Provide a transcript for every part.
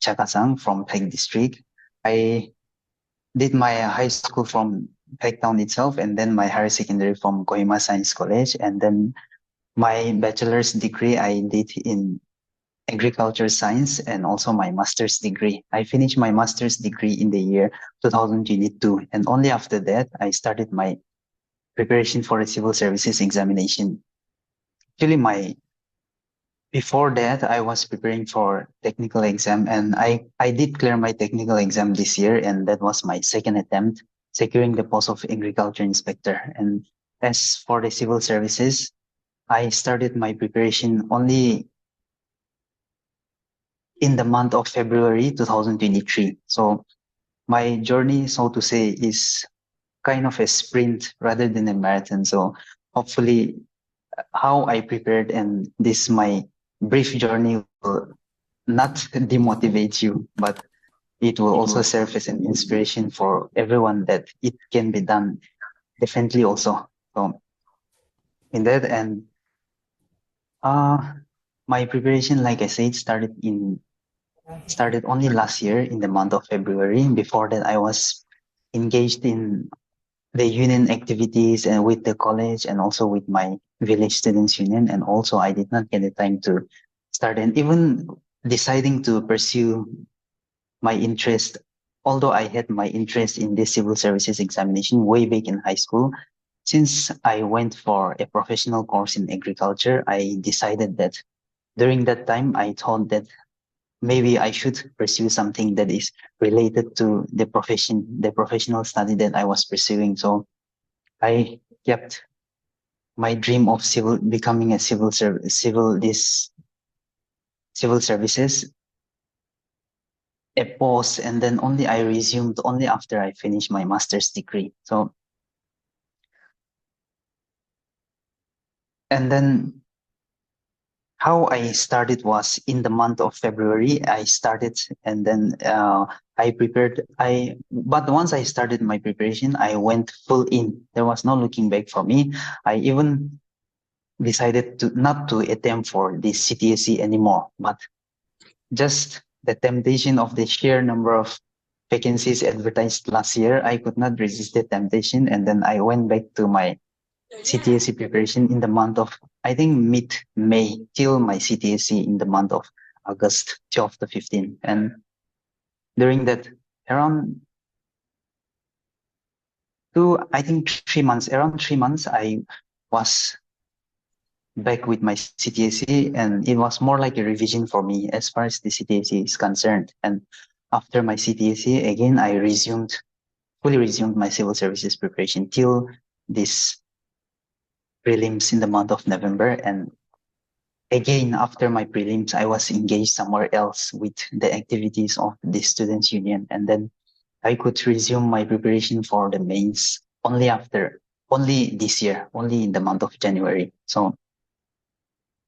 Chakasang from Peg District. I did my high school from Peg Town itself, and then my higher secondary from Kohima Science College, and then my bachelor's degree I did in agriculture science, and also my master's degree. I finished my master's degree in the year 2022, and only after that I started my preparation for a civil services examination. Actually, before that I was preparing for technical exam, and I did clear my technical exam this year, and that was my second attempt securing the post of agriculture inspector. And as for the civil services, I started my preparation only in the month of February 2023. So my journey, so to say, is kind of a sprint rather than a marathon. So hopefully how I prepared and this my brief journey will not demotivate you, but it will also serve as an inspiration for everyone that it can be done definitely also. So in that, and my preparation, like I said, started only last year in the month of February. Before that, I was engaged in the union activities and with the college and also with my village students union. And also I did not get the time to start and even deciding to pursue my interest. Although I had my interest in this civil services examination way back in high school, since I went for a professional course in agriculture, I decided that during that time, I thought that maybe I should pursue something that is related to the professional study that I was pursuing. So I kept my dream of becoming a civil services a pause, and then only I resumed only after I finished my master's degree. So, and then how I started was in the month of February. I started, and then I prepared. But once I started my preparation, I went full in. There was no looking back for me. I even decided to not to attempt for this CTSE anymore, but just the temptation of the sheer number of vacancies advertised last year, I could not resist the temptation, and then I went back to my CTSE preparation in the month of, I think, mid-May till my CTSE in the month of August 12 to 15. And during that, around 3 months, I was back with my CTSE, and it was more like a revision for me as far as the CTSE is concerned. And after my CTSE, again, I fully resumed my civil services preparation till this prelims in the month of November. And again, after my prelims, I was engaged somewhere else with the activities of the Students' Union. And then I could resume my preparation for the mains only this year, only in the month of January. So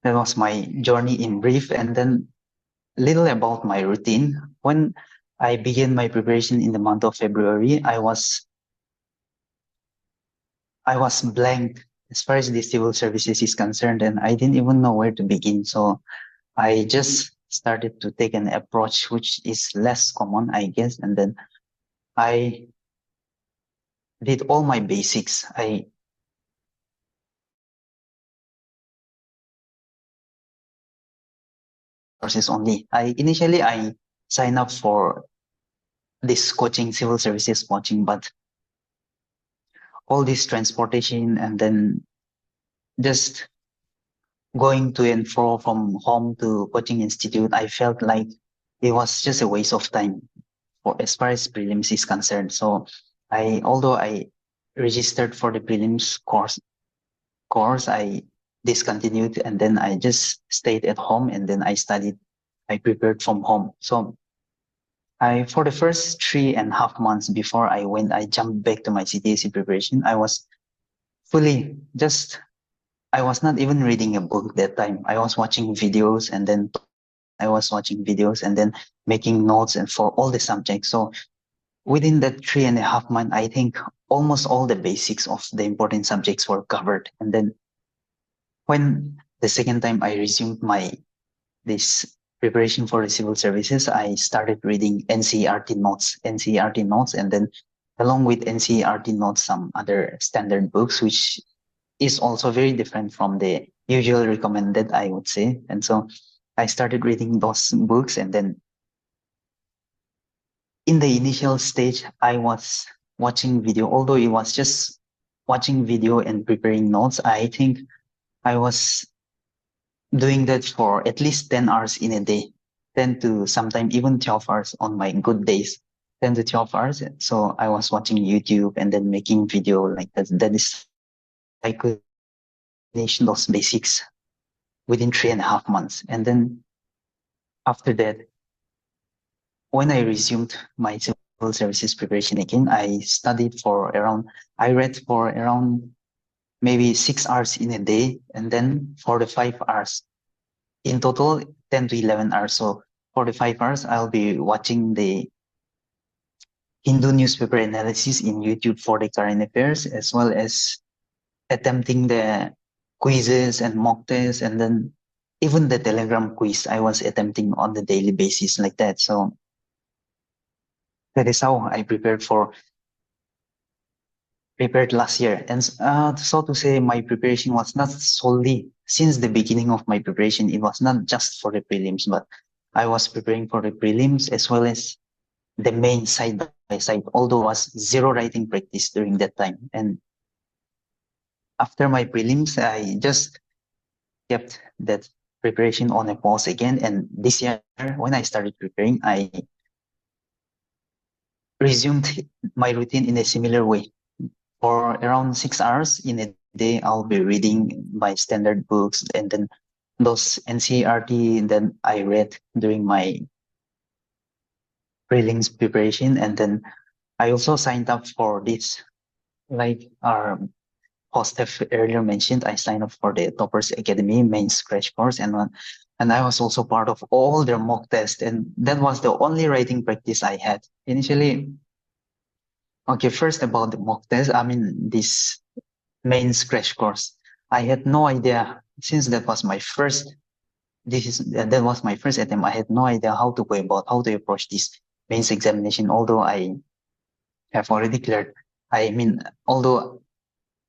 that was my journey in brief. And then little about my routine. When I began my preparation in the month of February, I was blank as far as the civil services is concerned, and I didn't even know where to begin. So I just started to take an approach which is less common, I guess. And then I did all my basics. Courses only. Initially I signed up for this coaching, civil services coaching, but all this transportation and then just going to and fro from home to coaching institute, I felt like it was just a waste of time for as far as prelims is concerned. So although I registered for the prelims course, I discontinued, and then I just stayed at home, and then I prepared from home. So for the first 3.5 months before I jumped back to my CTSE preparation, I was not even reading a book that time. I was watching videos and then making notes and for all the subjects. So within that 3.5 months, I think almost all the basics of the important subjects were covered. And then when the second time I resumed this preparation for the civil services, I started reading NCERT notes, and then along with NCERT notes, some other standard books, which is also very different from the usual recommended, I would say. And so I started reading those books, and then in the initial stage, I was watching video, although it was just watching video and preparing notes. I think I was doing that for at least 10 hours in a day, 10 to sometimes even 12 hours on my good days, 10 to 12 hours. So I was watching YouTube and then making video like that. That is, I could finish those basics within 3.5 months. And then after that, when I resumed my civil services preparation again, I read for around maybe 6 hours in a day, and then 4 to 5 hours. In total, 10 to 11 hours. So 4 to 5 hours, I'll be watching the Hindu newspaper analysis in YouTube for the current affairs, as well as attempting the quizzes and mock tests, and then even the Telegram quiz I was attempting on the daily basis like that. So that is how I prepared last year. And so to say, my preparation was not solely since the beginning of my preparation. It was not just for the prelims, but I was preparing for the prelims as well as the main side by side, although was zero writing practice during that time. And after my prelims, I just kept that preparation on a pause again. And this year, when I started preparing, I resumed my routine in a similar way. For around 6 hours in a day, I'll be reading my standard books, and then those NCERT that I read during my prelims preparation. And then I also signed up for this, like our host have earlier mentioned, I signed up for the Toppers Academy mains crash course, and I was also part of all their mock tests, and that was the only writing practice I had initially. Okay, first about the mock test, I mean this mains crash course. I had no idea, since that was my first attempt. I had no idea how to approach this mains examination, although I have already cleared. I mean, although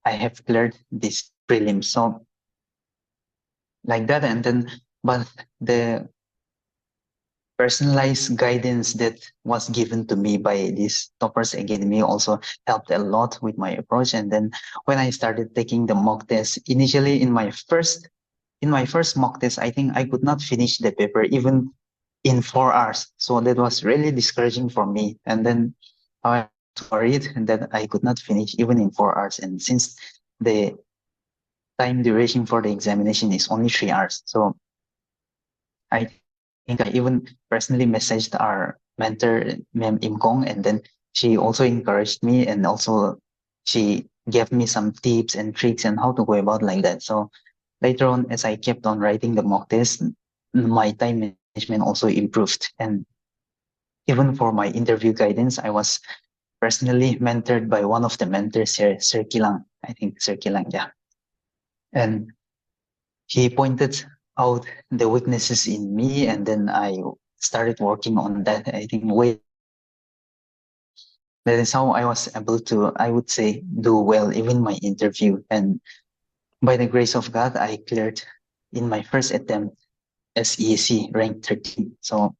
I have cleared this prelim. So like that, and then, but the personalized guidance that was given to me by this Toppers Academy also helped a lot with my approach. And then when I started taking the mock test, initially in my first mock test, I think I could not finish the paper even in 4 hours. So that was really discouraging for me. And then I was worried that I could not finish even in 4 hours. And since the time duration for the examination is only 3 hours, so I think I even personally messaged our mentor, Ma'am Imkong, and then she also encouraged me, and also she gave me some tips and tricks and how to go about like that. So later on, as I kept on writing the mock test, my time management also improved. And even for my interview guidance, I was personally mentored by one of the mentors here, Sir Kilang. I think Sir Kilang, yeah. And he pointed out the weaknesses in me, and then I started working on that. I think that is how I was able to, I would say, do well even my interview. And by the grace of God, I cleared in my first attempt as EAC, ranked 13. So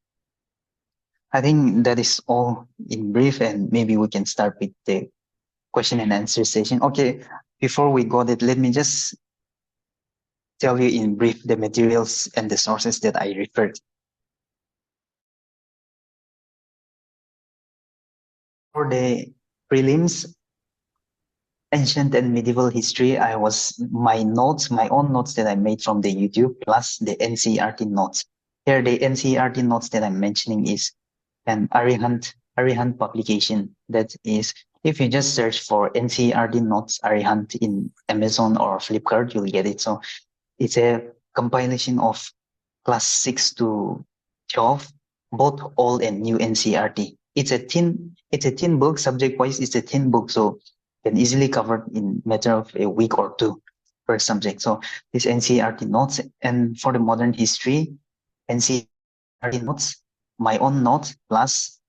I think that is all in brief, and maybe we can start with the question and answer session. Okay, before we go that, let me just tell you in brief the materials and the sources that I referred. For the prelims, ancient and medieval history, I was my own notes that I made from the YouTube, plus the NCERT notes. Here, the NCERT notes that I'm mentioning is an Arihant publication. That is, if you just search for NCERT notes Arihant in Amazon or Flipkart, you'll get it. So it's a compilation of class 6 to 12, both old and new NCERT. It's a thin book, subject-wise, it's a thin book, so can easily cover in matter of a week or two per subject. So this NCERT notes, and for the modern history, NCERT notes, my own notes, plus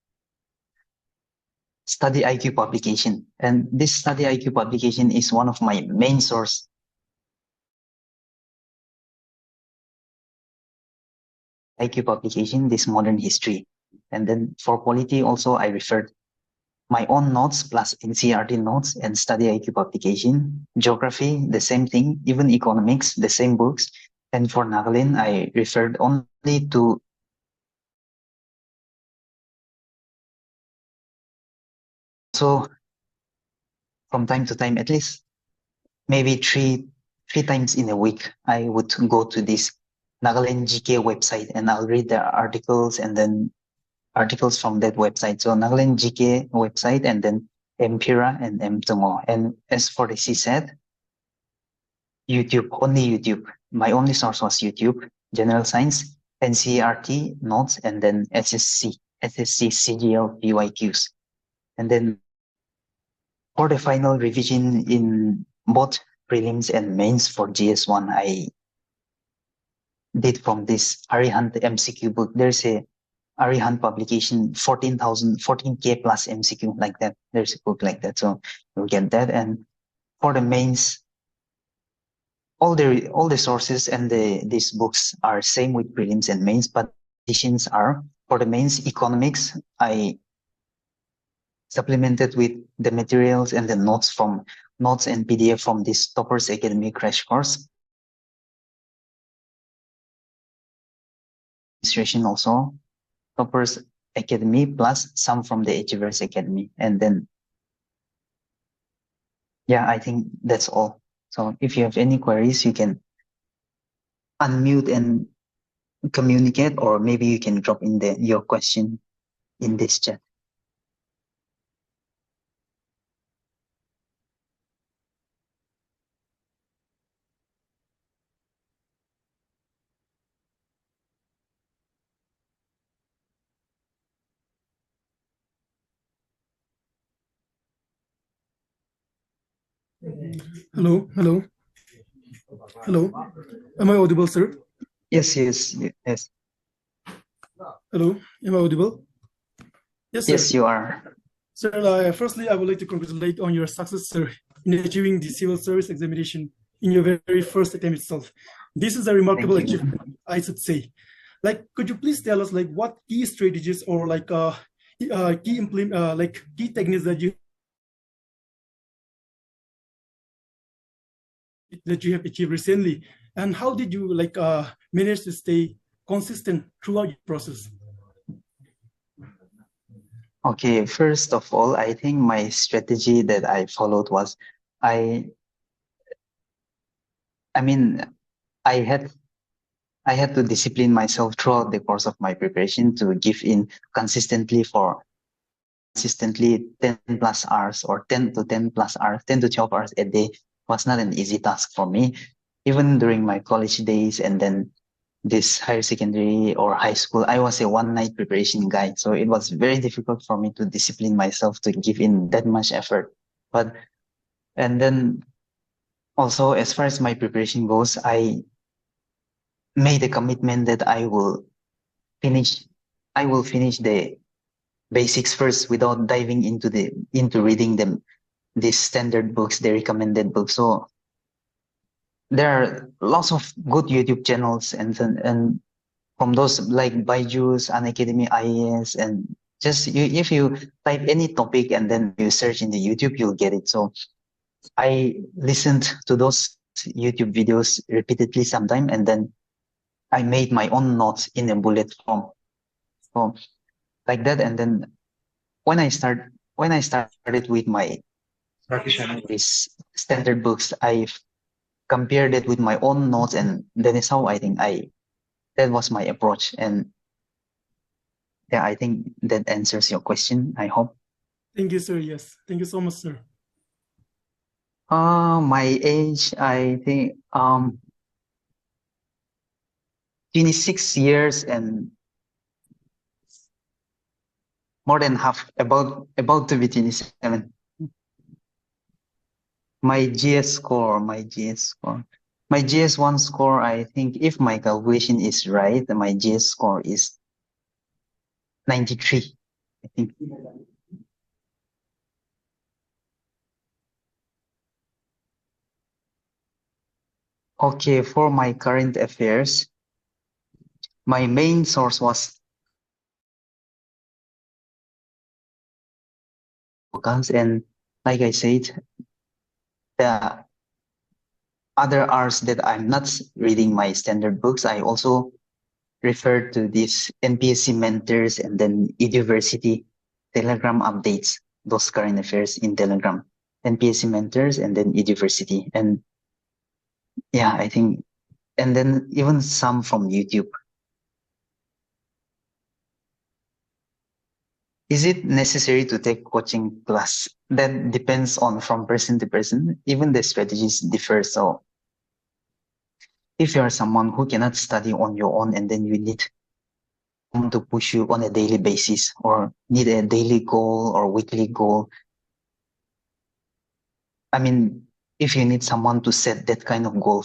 study IQ publication. And this study IQ publication is one of my main source. IQ publication, this modern history. And then for polity also, I referred my own notes plus NCERT notes and study IQ publication. Geography, the same thing. Even economics, the same books. And for Nagaland, I referred only to so from time to time, at least maybe three times in a week, I would go to this Nagaland GK website and I'll read the articles and then articles from that website. So Nagaland GK website and then Empira and Mtomo. And as for the CSET, YouTube, only YouTube. My only source was YouTube, General Science, NCERT notes, and then SSC CGL PYQs. And then for the final revision in both prelims and mains for GS1, I did from this Arihant MCQ book. There's a Arihant publication, 14K plus MCQ like that. There's a book like that. So you'll get that. And for the mains, all the sources and these books are same with prelims and mains, but additions are for the mains economics. I supplemented with the materials and the notes and PDF from this Toppers Academy crash course. Administration also, Toppers Academy plus some from the Achievers Academy. And then, yeah, I think that's all. So if you have any queries, you can unmute and communicate, or maybe you can drop in your question in this chat. Hello. Am I audible, sir? Yes. Hello. Am I audible? Yes, sir. Yes, you are. Sir, firstly, I would like to congratulate on your success, sir, in achieving the civil service examination in your very first attempt itself. This is a remarkable achievement, I should say. Like, could you please tell us, like, what key strategies or like key techniques that you have achieved recently, and how did you manage to stay consistent throughout the process? Okay, first of all, I think my strategy that I followed was I had to discipline myself throughout the course of my preparation to give in consistently 10 plus hours or 10 to 10 plus hours, 10 to 12 hours a day was not an easy task for me. Even during my college days and then this higher secondary or high school, I was a one-night preparation guy. So it was very difficult for me to discipline myself to give in that much effort. And then also, as far as my preparation goes, I made a commitment that I will finish the basics first without diving into reading these standard books, the recommended books. So there are lots of good YouTube channels and from those like Byju's, Unacademy IAS, and just if you type any topic and then you search in the YouTube, you'll get it. So I listened to those YouTube videos repeatedly sometime, and then I made my own notes in a bullet form. So like that, and then when I started with my these standard books, I compared it with my own notes, and that is how I think that was my approach. And yeah, I think that answers your question, I hope. Thank you, sir. Yes, thank you so much, sir. My age, I think 26 years and more than half, about to be 27. My GS1 score, I think if my calculation is right, my GS score is 93, I think. Okay, for my current affairs, my main source was focus, and like I said, the other hours that I'm not reading my standard books, I also refer to these NPSC mentors and then university Telegram updates, those current affairs in Telegram, NPSC mentors and then university. And yeah, I think, and then even some from YouTube. Is it necessary to take coaching class? That depends on from person to person. Even the strategies differ. So if you are someone who cannot study on your own and then you need someone to push you on a daily basis or need a daily goal or weekly goal, I mean, if you need someone to set that kind of goal,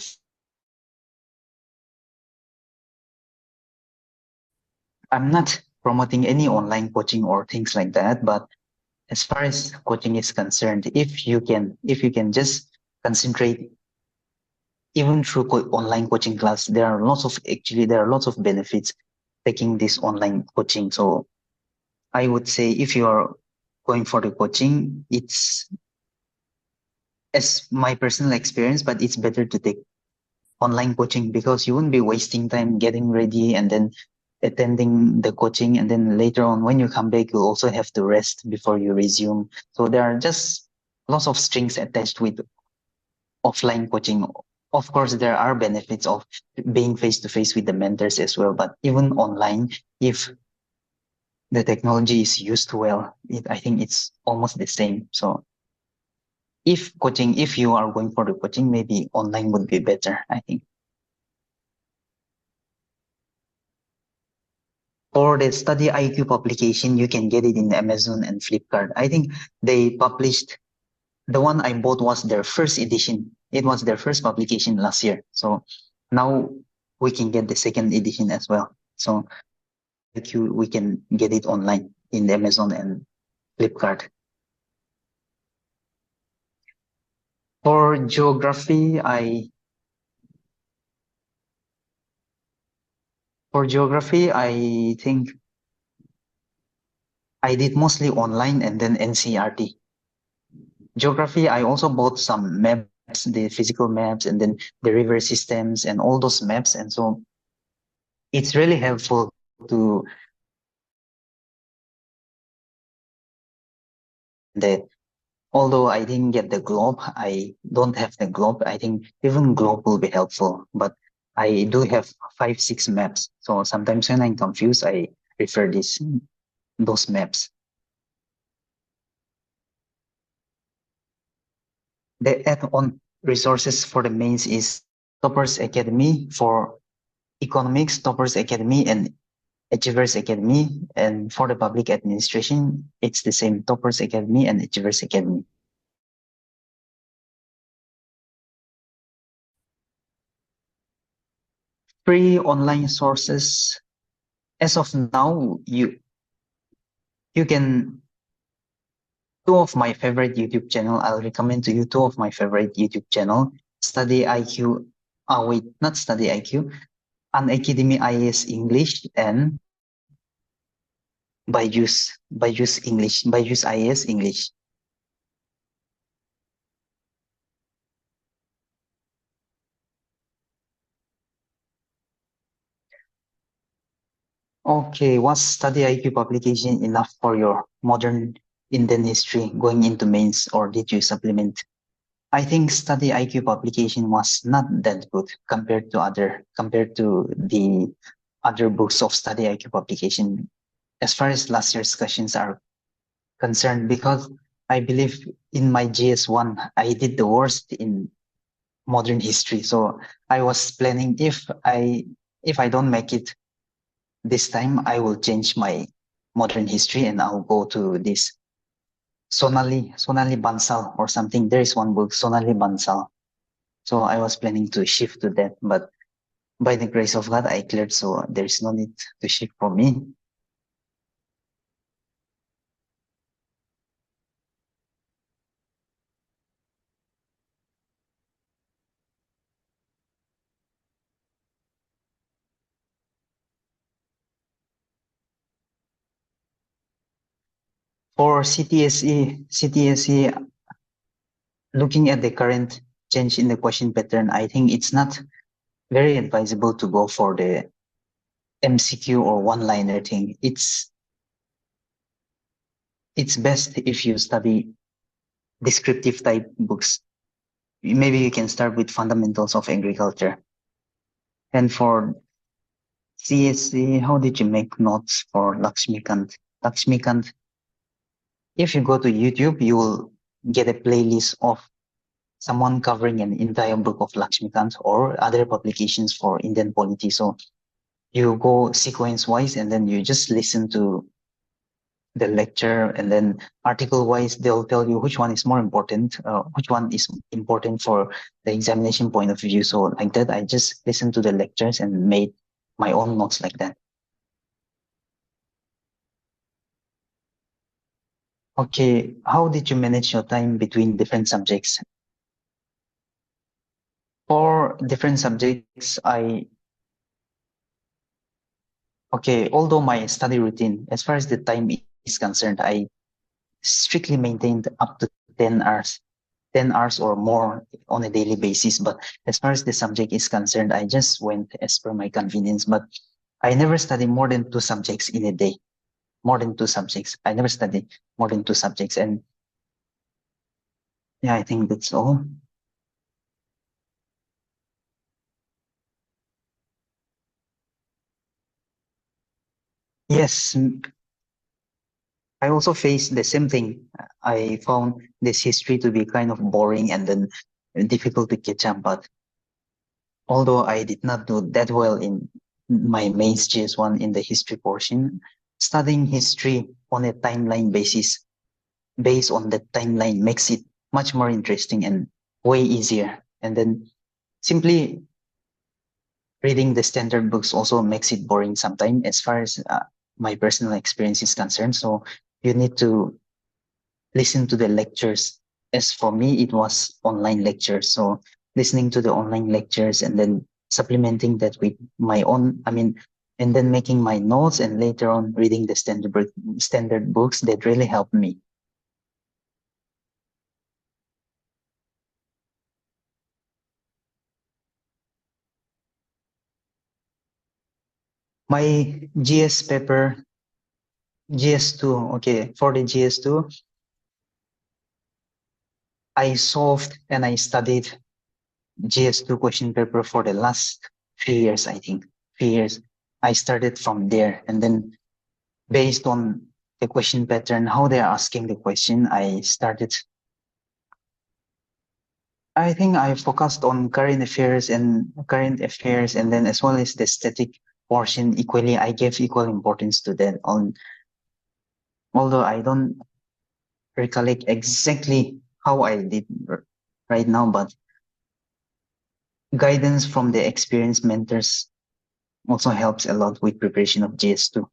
I'm not promoting any online coaching or things like that, but as far as coaching is concerned, if you can just concentrate even through online coaching class, there are lots of benefits taking this online coaching. So I would say if you are going for the coaching, it's as my personal experience, but it's better to take online coaching because you won't be wasting time getting ready and then attending the coaching. And then later on, when you come back, you'll also have to rest before you resume. So there are just lots of strings attached with offline coaching. Of course, there are benefits of being face to face with the mentors as well, but even online, if the technology is used well, I think it's almost the same. So if you are going for the coaching, maybe online would be better, I think. For the study IQ publication, you can get it in Amazon and Flipkart. I think they published, the one I bought was their first edition. It was their first publication last year. So now we can get the second edition as well. So IQ, we can get it online in Amazon and Flipkart. For geography, I think I did mostly online and then NCRT. Geography, I also bought some maps, the physical maps, and then the river systems and all those maps. And so it's really helpful to that. Although I didn't get the globe, I don't have the globe. I think even globe will be helpful, but I do have 5, 6 maps. So sometimes when I'm confused, I refer those maps. The add-on resources for the mains is Toppers Academy for economics, Toppers Academy and Achievers Academy. And for the public administration, it's the same, Toppers Academy and Achievers Academy. Free online sources. As of now, you can, two of my favorite YouTube channel, I'll recommend to you two of my favorite YouTube channel, Study IQ, wait, not Study IQ, An Academy IAS English and Byju's IAS English. Okay, was Study IQ publication enough for your modern Indian history going into mains, or did you supplement? I think Study IQ publication was not that good compared to the other books of Study IQ publication as far as last year's questions are concerned, because I believe in my GS1 I did the worst in modern history. So I was planning if I don't make it this time, I will change my modern history and I'll go to this Sonali Bansal or something. There is one book, Sonali Bansal. So I was planning to shift to that, but by the grace of God, I cleared, so there is no need to shift for me. For CTSE, looking at the current change in the question pattern, I think it's not very advisable to go for the MCQ or one-liner thing. It's best if you study descriptive type books. Maybe you can start with fundamentals of agriculture. And for CSE, how did you make notes for Lakshmikant? Lakshmikant, if you go to YouTube, you will get a playlist of someone covering an entire book of Lakshmikant or other publications for Indian polity. So you go sequence wise and then you just listen to the lecture, and then article wise they'll tell you which one is more important, which one is important for the examination point of view. So like that, I just listened to the lectures and made my own notes like that. Okay, how did you manage your time between different subjects? For different subjects, although my study routine, as far as the time is concerned, I strictly maintained up to 10 hours, 10 hours or more on a daily basis. But as far as the subject is concerned, I just went as per my convenience. But I never study more than 2 subjects in a day. More than 2 subjects. I never study more than 2 subjects. And yeah, I think that's all. Yes, I also faced the same thing. I found this history to be kind of boring and then difficult to catch up. But although I did not do that well in my mains GS1 in the history portion, studying history on a timeline basis, based on that timeline, makes it much more interesting and way easier. And then simply reading the standard books also makes it boring sometimes, as far as my personal experience is concerned. So you need to listen to the lectures. As for me, it was online lectures. So listening to the online lectures and then supplementing that with my own, and then making my notes and later on reading the standard books that really helped me. My GS paper, GS2, okay, for the GS2, I solved and I studied GS2 question paper for the last 3 years, I think. 3 years. I started from there, and then based on the question pattern, how they're asking the question, I think I focused on current affairs, and then as well as the static portion equally. I gave equal importance to that, although I don't recollect exactly how I did right now, but guidance from the experienced mentors also helps a lot with preparation of GS2.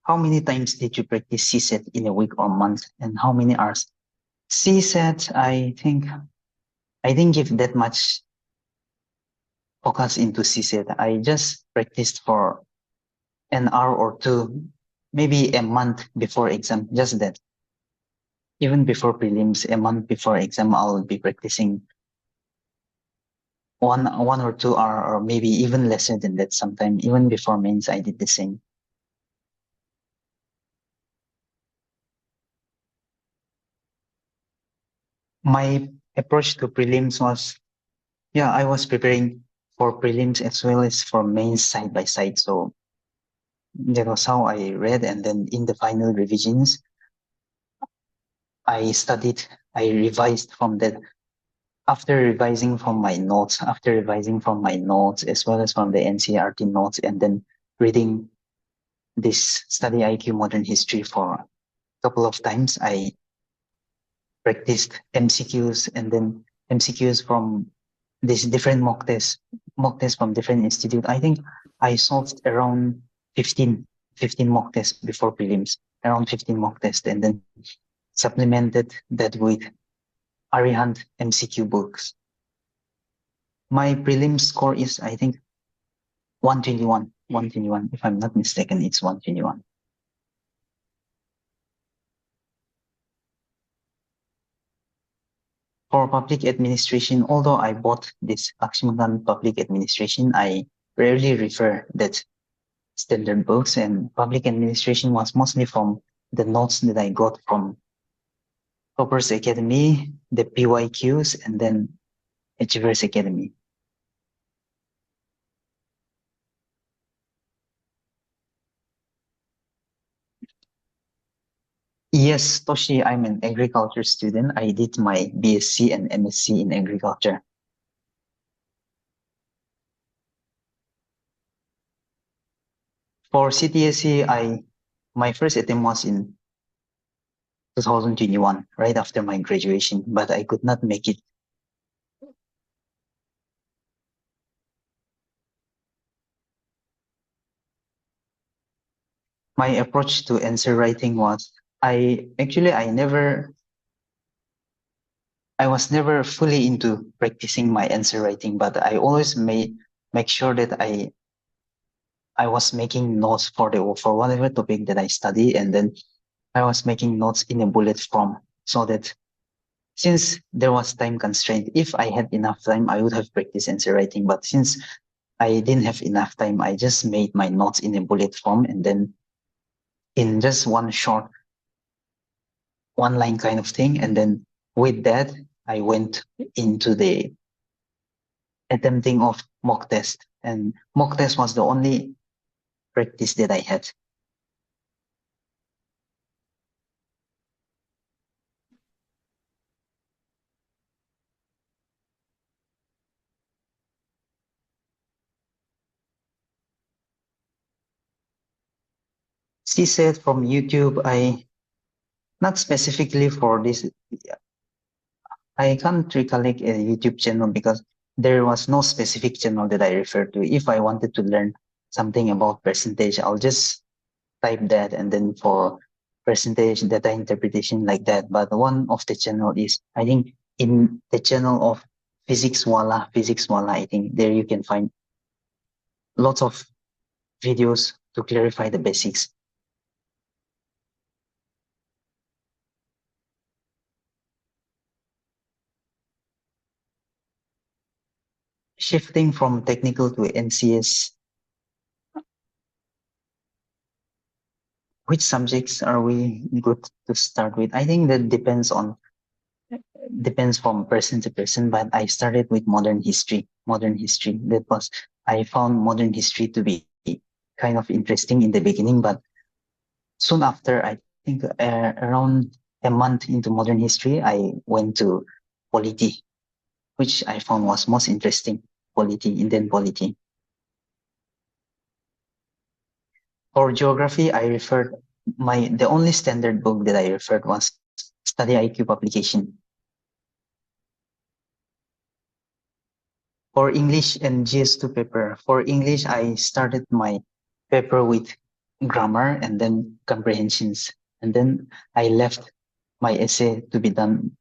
How many times did you practice CSET in a week or month, and how many hours? CSET, I didn't give that much focus into CSET. I just practiced for an hour or two, maybe a month before exam, just that. Even before prelims, a month before exam, I'll be practicing 1 or 2 hours, or maybe even lesser than that sometime. Even before mains, I did the same. My approach to prelims was, I was preparing for prelims as well as for mains side by side. So that was how I read. And then in the final revisions, I revised from that. After revising from my notes, as well as from the NCERT notes, and then reading this Study IQ Modern History for a couple of times, I practiced MCQs, and then MCQs from these different mock tests from different institute. I think I solved around 15 mock tests before prelims, around 15 mock tests, and then supplemented that with Arihant MCQ books. My prelim score is, I think, 121. 121. If I'm not mistaken, it's 121. For public administration, although I bought this Lakshman public administration, I rarely refer that standard books, and public administration was mostly from the notes that I got from Toppers Academy, the PYQs, and then Achievers Academy. Yes, Toshi, I'm an agriculture student. I did my BSc and MSc in agriculture. For CTSE, my first attempt was in 2021, right after my graduation, but I could not make it. My approach to answer writing was, I was never fully into practicing my answer writing, but I always make sure that I was making notes for whatever topic that I study, and then I was making notes in a bullet form, so that since there was time constraint, if I had enough time, I would have practiced answer writing. But since I didn't have enough time, I just made my notes in a bullet form, and then in just one short, one line kind of thing. And then with that, I went into the attempting of mock test, and mock test was the only practice that I had. She said from YouTube, not specifically for this, I can't recollect a YouTube channel because there was no specific channel that I referred to. If I wanted to learn something about percentage, I'll just type that, and then for percentage data interpretation like that. But one of the channel is, I think, in the channel of Physics Wala, I think there you can find lots of videos to clarify the basics. Shifting from technical to NCS, which subjects are we good to start with? I think that depends from person to person, but I started with modern history. I found modern history to be kind of interesting in the beginning, but soon after, I think around a month into modern history, I went to polity, which I found was most interesting. Indian polity. For geography, the only standard book that I referred was Study IQ Publication. For English and GS2 paper, for English, I started my paper with grammar and then comprehensions. And then I left my essay to be done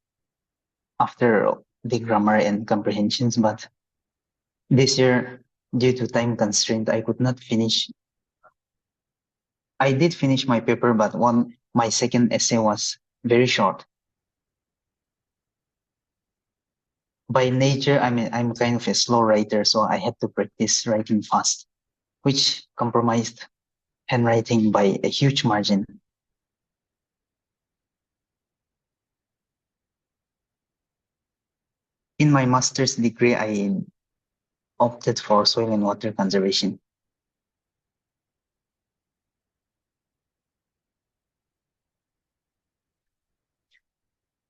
after the grammar and comprehensions. But this year, due to time constraint, I could not finish. I did finish my paper, but my second essay was very short. By nature, I'm kind of a slow writer, so I had to practice writing fast, which compromised handwriting by a huge margin. In my master's degree, I opted for soil and water conservation.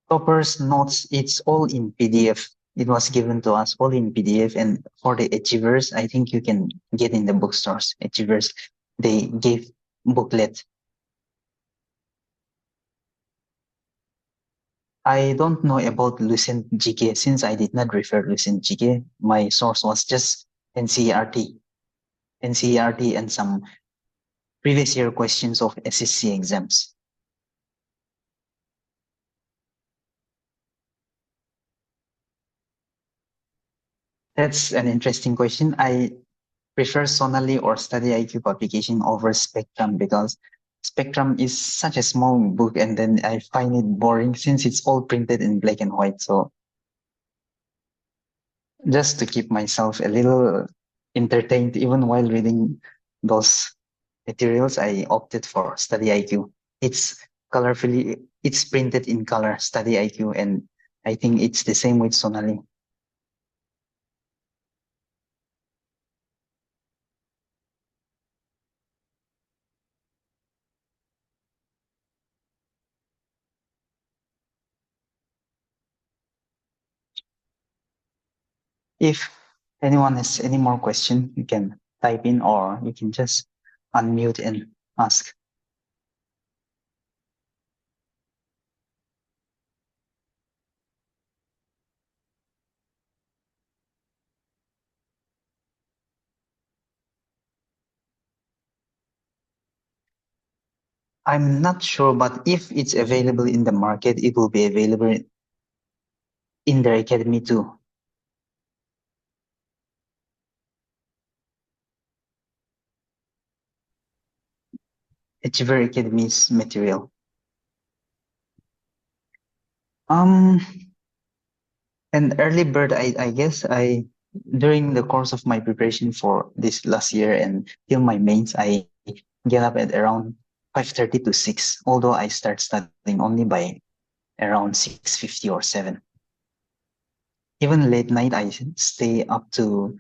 Topper's notes, it's all in PDF. It was given to us all in PDF. And for the achievers, I think you can get in the bookstores. Achievers, they gave booklet. I don't know about Lucent GK since I did not refer Lucent GK. My source was just NCERT and some previous year questions of SSC exams. That's an interesting question. prefer Sonali or Study IQ publication over Spectrum because Spectrum is such a small book and then I find it boring since it's all printed in black and white. So just to keep myself a little entertained even while reading those materials, I opted for Study IQ. It's colorfully, it's printed in color, Study IQ, and I think it's the same with Sonali. If anyone has any more question, you can type in or you can just unmute and ask. I'm not sure, but if it's available in the market, it will be available in the academy too. Achiever Academy's material. Um, an early bird, I guess during the course of my preparation for this last year and till my mains, I get up at around 5:30 to 6, although I start studying only by around 6:50 or 7. Even late night, I stay up to,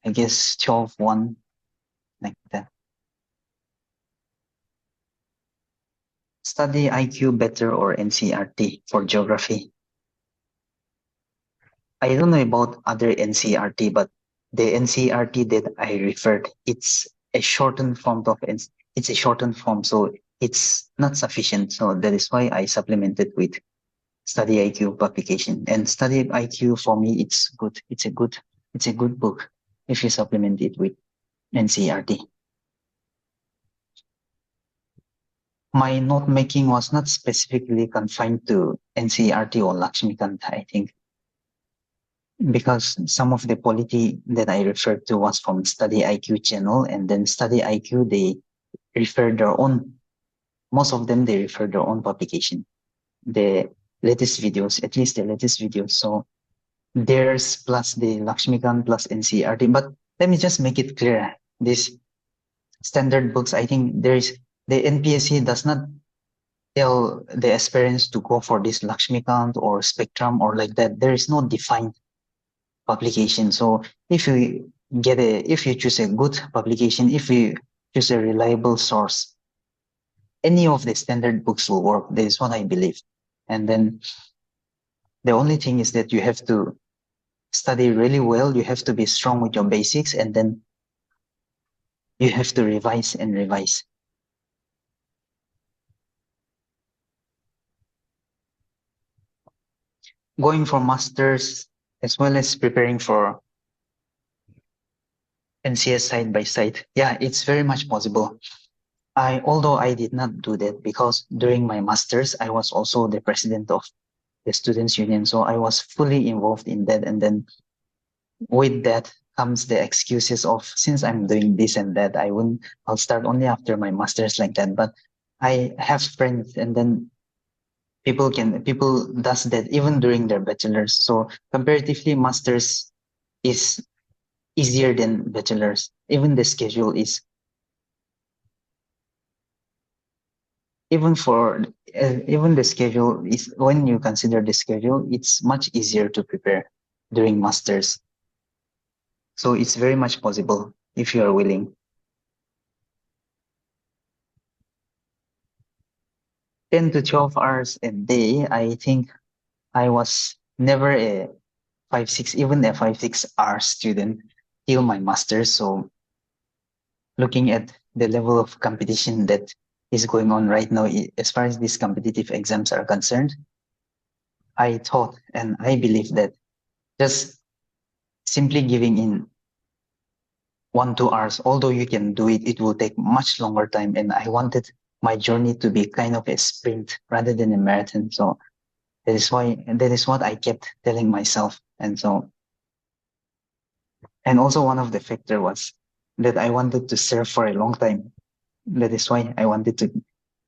I guess, 12, 1, like that. Study IQ better or NCRT for geography? I don't know about other NCRT, but the NCRT that I referred, it's a shortened form of it's a shortened form, so it's not sufficient. So that is why I supplemented with Study IQ publication. And Study IQ for me, it's good. It's a good book if you supplement it with NCRT. My note making was not specifically confined to NCRT or Lakshmikant, I think, because some of the polity that I referred to was from Study IQ channel, and then Study IQ, they refer their own, most of them, they refer their own publication, the latest videos, at least the latest videos. So theirs plus the Lakshmikant plus NCRT. But let me just make it clear, this standard books, I think there is, the NPSC does not tell the aspirants to go for this Lakshmikant or Spectrum or like that. There is no defined publication. So if you if you choose a good publication, if you choose a reliable source, any of the standard books will work. That is what I believe. And then the only thing is that you have to study really well. You have to be strong with your basics, and then you have to revise and revise. Going for masters as well as preparing for NCS side by side. Yeah, it's very much possible. Although I did not do that because during my masters, I was also the president of the students union. So I was fully involved in that. And then with that comes the excuses of, since I'm doing this and that, I'll start only after my masters like that. But I have friends, and then people does that even during their bachelors. So comparatively, masters is easier than bachelors. Even the schedule is, even the schedule is, when you consider the schedule, it's much easier to prepare during masters. So it's very much possible if you are willing. 10 to 12 hours a day, I think I was never a 5-6, even a 5-6 hour student till my master's. So looking at the level of competition that is going on right now, as far as these competitive exams are concerned, I thought and I believe that just simply giving in 1-2 hours, although you can do it, it will take much longer time. And I wanted my journey to be kind of a sprint rather than a marathon. So that is what I kept telling myself. And so, and also one of the factor was that I wanted to serve for a long time. That is why I wanted to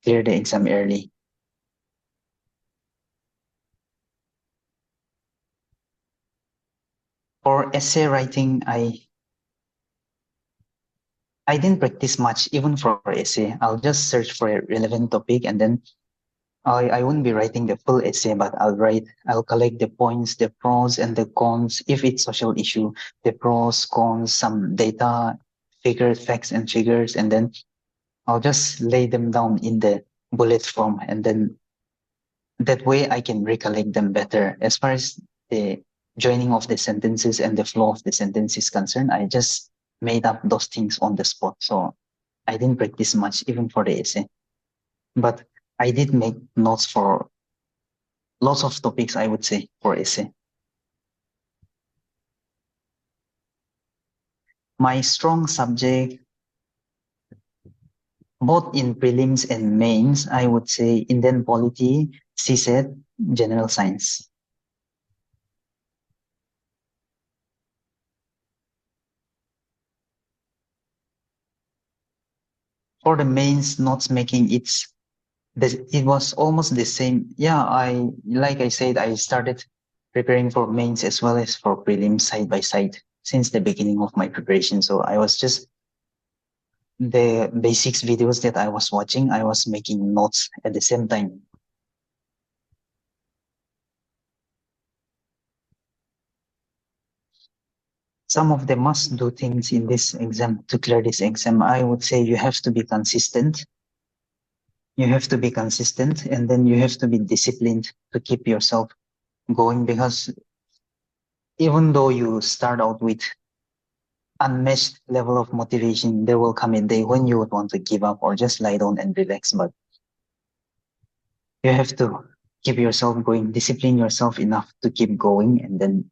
clear the exam early. For essay writing, I didn't practice much even for essay. I'll just search for a relevant topic and then I won't be writing the full essay, but I'll collect the points, the pros and the cons. If it's social issue, the pros, cons, some data, figures, facts and figures, and then I'll just lay them down in the bullet form, and then that way I can recollect them better. As far as the joining of the sentences and the flow of the sentence is concerned, I just made up those things on the spot. So I didn't practice much even for the essay. But I did make notes for lots of topics, I would say, for essay. My strong subject, both in prelims and mains, I would say Indian polity, CSET, general science. For the mains notes making, it was almost the same. Yeah, like I said, I started preparing for mains as well as for prelims side by side since the beginning of my preparation. So I was just the basics videos that I was watching, I was making notes at the same time. Some of the must do things in this exam to clear this exam, I would say you have to be consistent. You have to be consistent, and then you have to be disciplined to keep yourself going, because even though you start out with unmatched level of motivation, there will come a day when you would want to give up or just lie down and relax. But you have to keep yourself going, discipline yourself enough to keep going, and then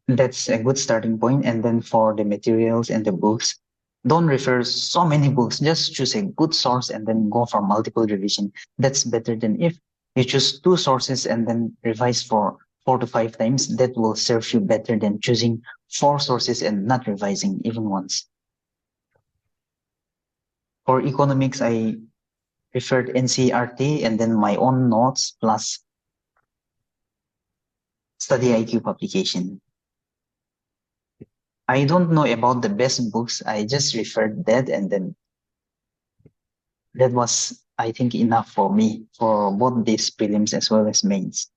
that's a good starting point. And then for the materials and the books, don't refer so many books. Just choose a good source and then go for multiple revision. That's better than if you choose two sources and then revise for 4 to 5 times. That will serve you better than choosing 4 sources and not revising even once. For economics, I referred NCERT and then my own notes plus study IQ publication. I don't know about the best books. I just referred that, and then that was, I think, enough for me for both these prelims as well as mains.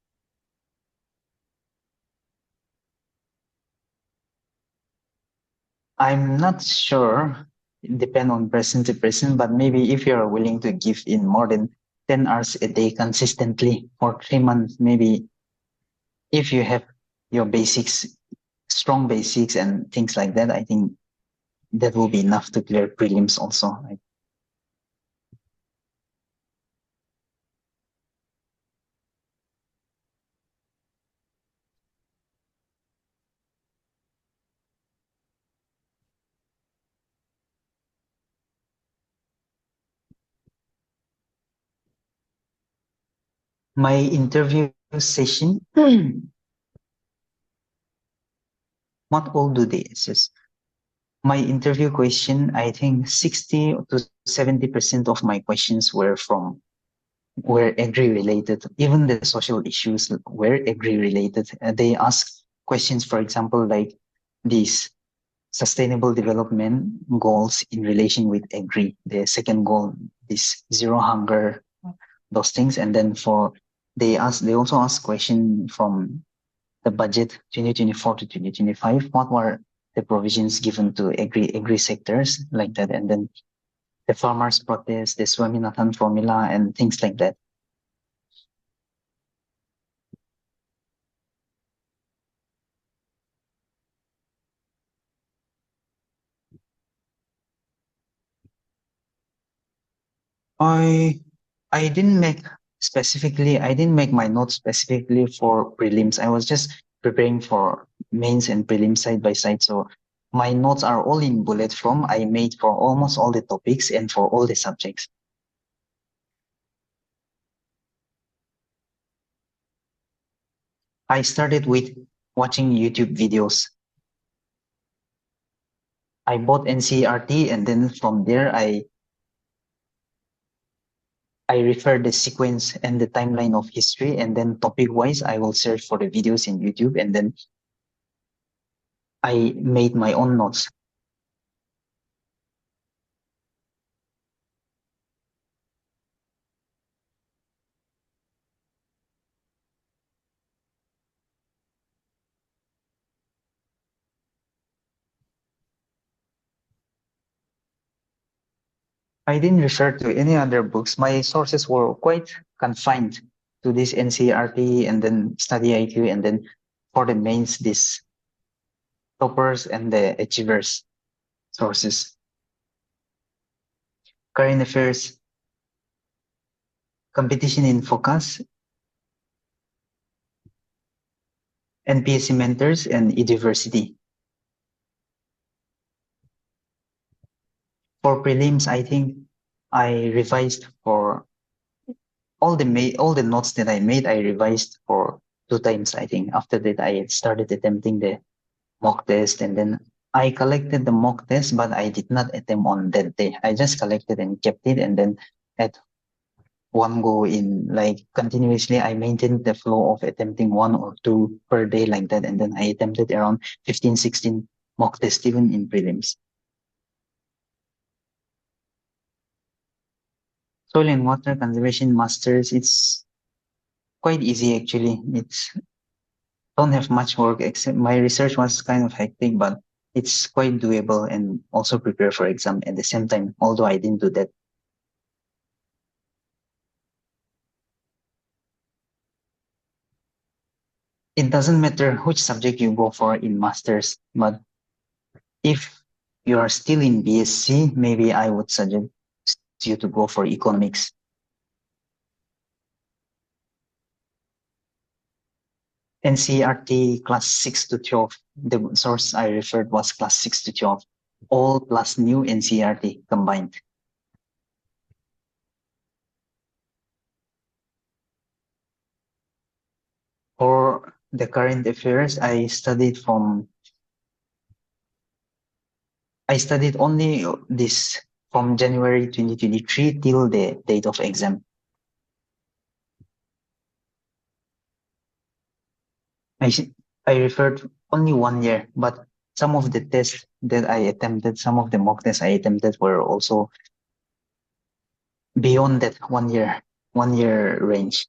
I'm not sure. It depends on person to person, but maybe if you're willing to give in more than 10 hours a day consistently for 3 months, maybe if you have your basics, strong basics and things like that, I think that will be enough to clear prelims also. My interview session, what all do they assess? My interview question, I think 60 to 70% of my questions were agri related. Even the social issues were agri related. They asked questions, for example, like these sustainable development goals in relation with agri. The second goal is zero hunger, those things. And then they also asked question from the budget 2024 to 2025. What were the provisions given to agri sectors like that? And then the farmers protest, the Swaminathan formula, and things like that. I didn't make my notes specifically for prelims. I was just preparing for mains and prelims side by side. So my notes are all in bullet form. I made for almost all the topics and for all the subjects. I started with watching YouTube videos. I bought NCERT, and then from there I refer the sequence and the timeline of history, and then topic wise I will search for the videos in YouTube, and then I made my own notes. I didn't refer to any other books. My sources were quite confined to this NCERT and then study IQ, and then for the mains, this toppers and the achievers sources. Current affairs, competition in focus, NPSC mentors, and eDiversity. For prelims, I think I revised for all the notes that I made. I revised for 2 times. I think after that I started attempting the mock test, and then I collected the mock test, but I did not attempt on that day. I just collected and kept it, and then at one go in like continuously, I maintained the flow of attempting 1 or 2 per day like that, and then I attempted around 15, 16 mock tests even in prelims. Soil and water conservation masters, it's quite easy actually. It's don't have much work, except my research was kind of hectic, but it's quite doable, and also prepare for exam at the same time, although I didn't do that. It doesn't matter which subject you go for in masters, but if you are still in BSc, maybe I would suggest you to go for economics. NCERT class 6 to 12. The source I referred was class 6 to 12. All plus new NCERT combined. For the current affairs, I studied only this from January 2023 till the date of exam. I referred only 1 year, but some of the tests that I attempted, some of the mock tests I attempted were also beyond that 1 year range.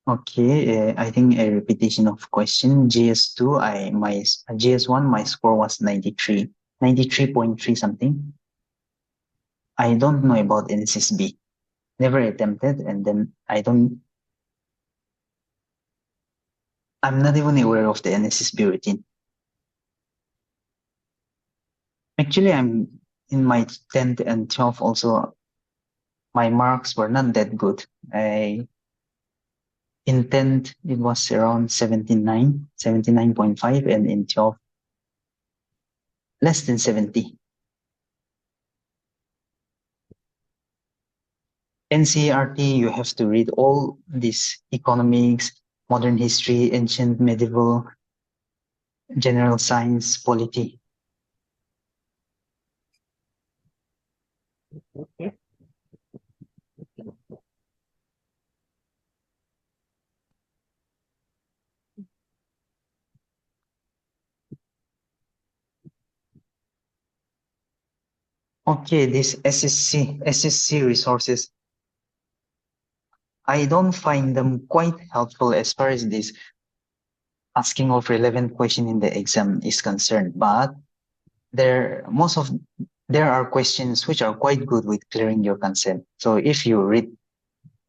Okay, I think a repetition of question. GS2, my GS1, my score was 93.3 something. I don't know about NSSB. Never attempted, and then I'm not even aware of the NSSB routine. Actually, I'm in my 10th and 12th also, my marks were not that good. In 10th, it was around 79.5, and in 12, less than 70. NCERT, you have to read all this economics, modern history, ancient, medieval, general science, polity. Okay, this SSC resources, I don't find them quite helpful as far as this asking of relevant question in the exam is concerned, but there are questions which are quite good with clearing your consent. So if you read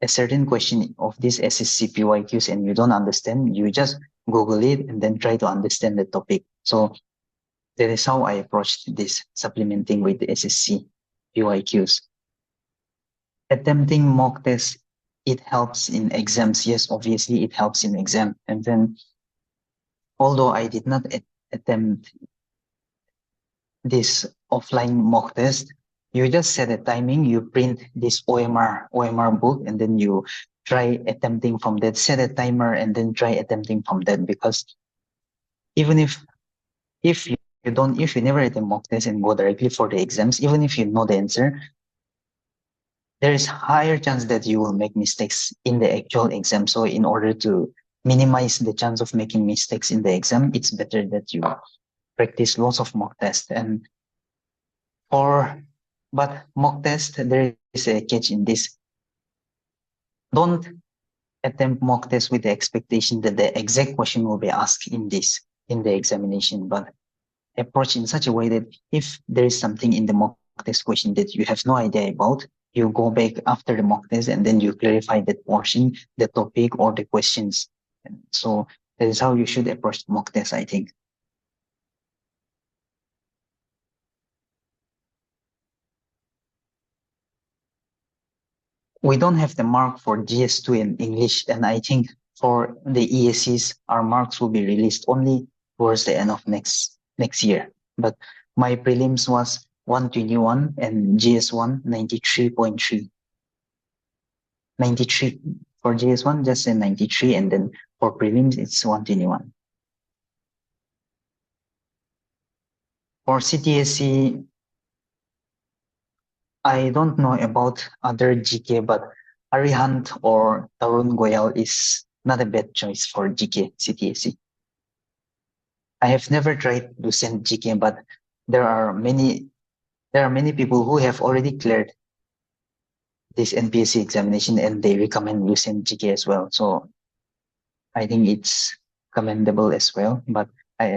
a certain question of this SSC PYQs and you don't understand, you just Google it and then try to understand the topic. So that is how I approached this, supplementing with the SSC PYQs. Attempting mock tests, it helps in exams. Yes, obviously it helps in exam. And then, although I did not attempt this offline mock test, you just set a timing, you print this OMR book, and then you try attempting from that, set a timer, and then try attempting from that, because even if if you never attempt mock test and go directly for the exams, even if you know the answer, there is higher chance that you will make mistakes in the actual exam. So in order to minimize the chance of making mistakes in the exam, it's better that you practice lots of mock tests. But mock test, there is a catch in this. Don't attempt mock test with the expectation that the exact question will be asked in the examination, but approach in such a way that if there is something in the mock test question that you have no idea about, you go back after the mock test and then you clarify that portion, the topic or the questions. So that is how you should approach mock test, I think. We don't have the mark for GS2 in English, and I think for the EACs, our marks will be released only towards the end of next year. But my prelims was 121 and GS1 93.3. 93 for GS1, just say 93, and then for prelims it's 121. For CTSE, I don't know about other GK, but Arihant or Tarun Goyal is not a bad choice for GK CTSE. I have never tried Lucent GK, but there are many people who have already cleared this NPSC examination and they recommend Lucent GK as well. So I think it's commendable as well. But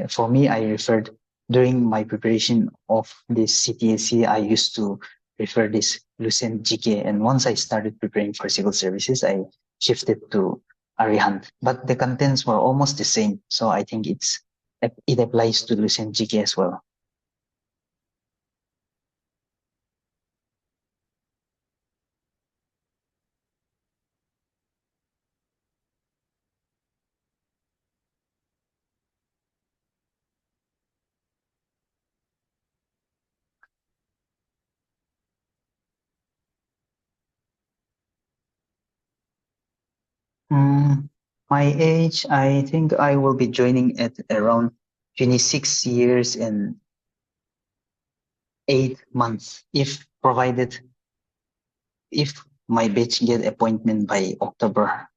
for me, I referred during my preparation of this CTSE, I used to refer this Lucent GK. And once I started preparing for civil services, I shifted to Arihant. But the contents were almost the same. So I think it applies to Lucent GK as well. My age, I think I will be joining at around 26 years and 8 months, if my batch get appointment by October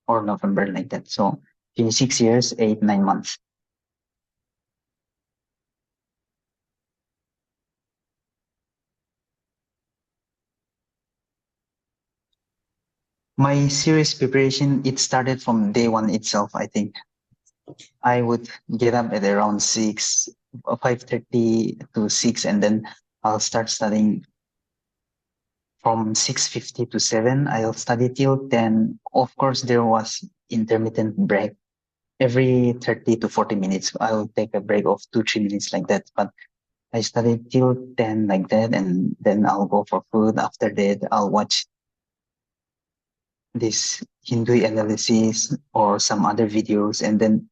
or November like that. So 26 years, 8, 9 months. My serious preparation, it started from day one itself, I think. I would get up at around 6, 5:30 to 6, and then I'll start studying from 6:50 to 7. I'll study till 10. Of course, there was intermittent break. Every 30 to 40 minutes, I'll take a break of 2-3 minutes like that. But I studied till 10 like that, and then I'll go for food. After that, I'll watch this Hindu analysis or some other videos, and then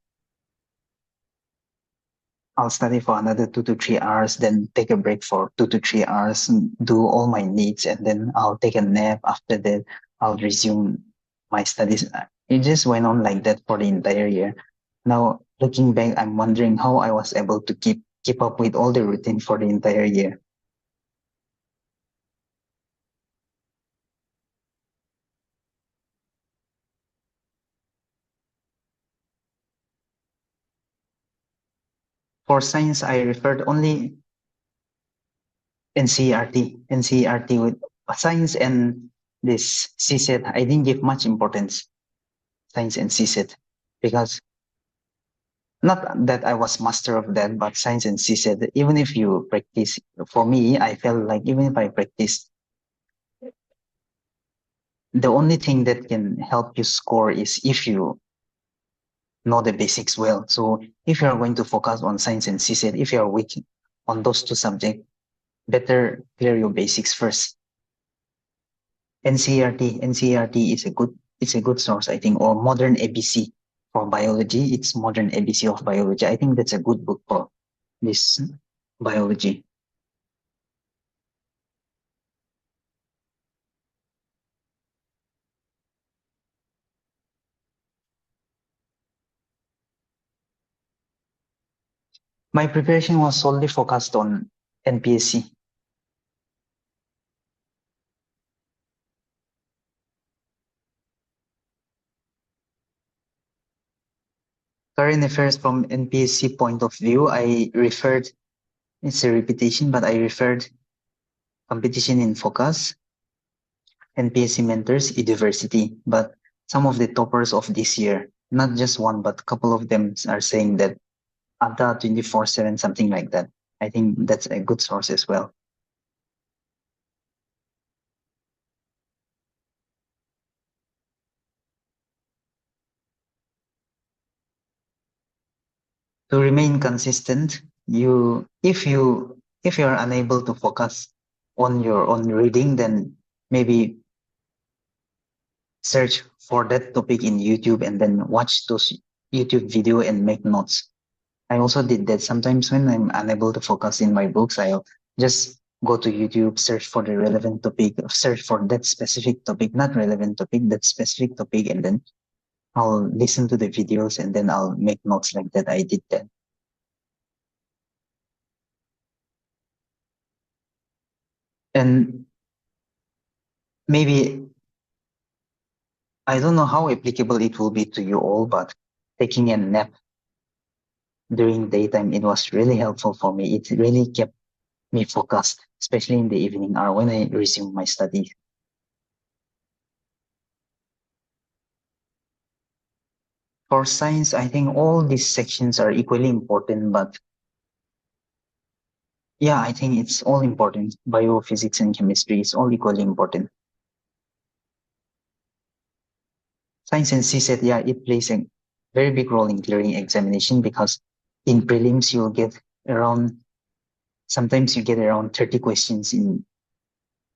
I'll study for another 2 to 3 hours, then take a break for 2 to 3 hours, do all my needs, and then I'll take a nap. After that, I'll resume my studies. It just went on like that for the entire year. Now, looking back, I'm wondering how I was able to keep up with all the routine for the entire year. For science, I referred only NCERT with science and this CSET. I didn't give much importance, science and CSET, because not that I was master of that, but science and CSET, even if you practice, for me, I felt like even if I practice, the only thing that can help you score is if you know the basics well. So if you are going to focus on science and CSET, if you are weak on those two subjects, better clear your basics first. NCERT is a good source, I think, or Modern ABC for biology. It's Modern ABC of biology. I think that's a good book for this biology. My preparation was solely focused on NPSC. Current affairs from NPSC point of view, I referred, it's a repetition, but I referred competition in focus, NPSC mentors, University. But some of the toppers of this year, not just one, but a couple of them are saying that ADA 24/7, something like that. I think that's a good source as well. To remain consistent, if you are unable to focus on your own reading, then maybe search for that topic in YouTube and then watch those YouTube video and make notes. I also did that. Sometimes when I'm unable to focus in my books, I'll just go to YouTube, search for the relevant topic, search for that specific topic, not relevant topic, that specific topic, and then I'll listen to the videos and then I'll make notes like that. I did that. And maybe I don't know how applicable it will be to you all, but taking a nap during daytime, it was really helpful for me. It really kept me focused, especially in the evening hour when I resume my studies. For science, I think all these sections are equally important, but yeah, I think it's all important. Biophysics and chemistry is all equally important. Science and CSET, yeah, it plays a very big role in clearing examination because in prelims you'll get around, sometimes you get around 30 questions in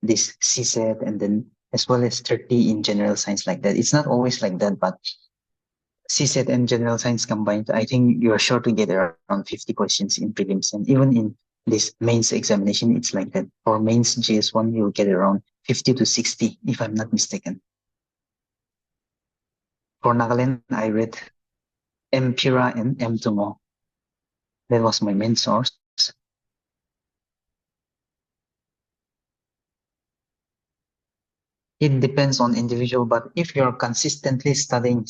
this CSET and then as well as 30 in general science like that. It's not always like that, but CSET and general science combined, I think you're sure to get around 50 questions in prelims. And even in this mains examination, it's like that. For mains GS1, you'll get around 50 to 60, if I'm not mistaken. For Nagaland, I read M. Pira and M. Tumo. That was my main source. It depends on individual, but if you're consistently studying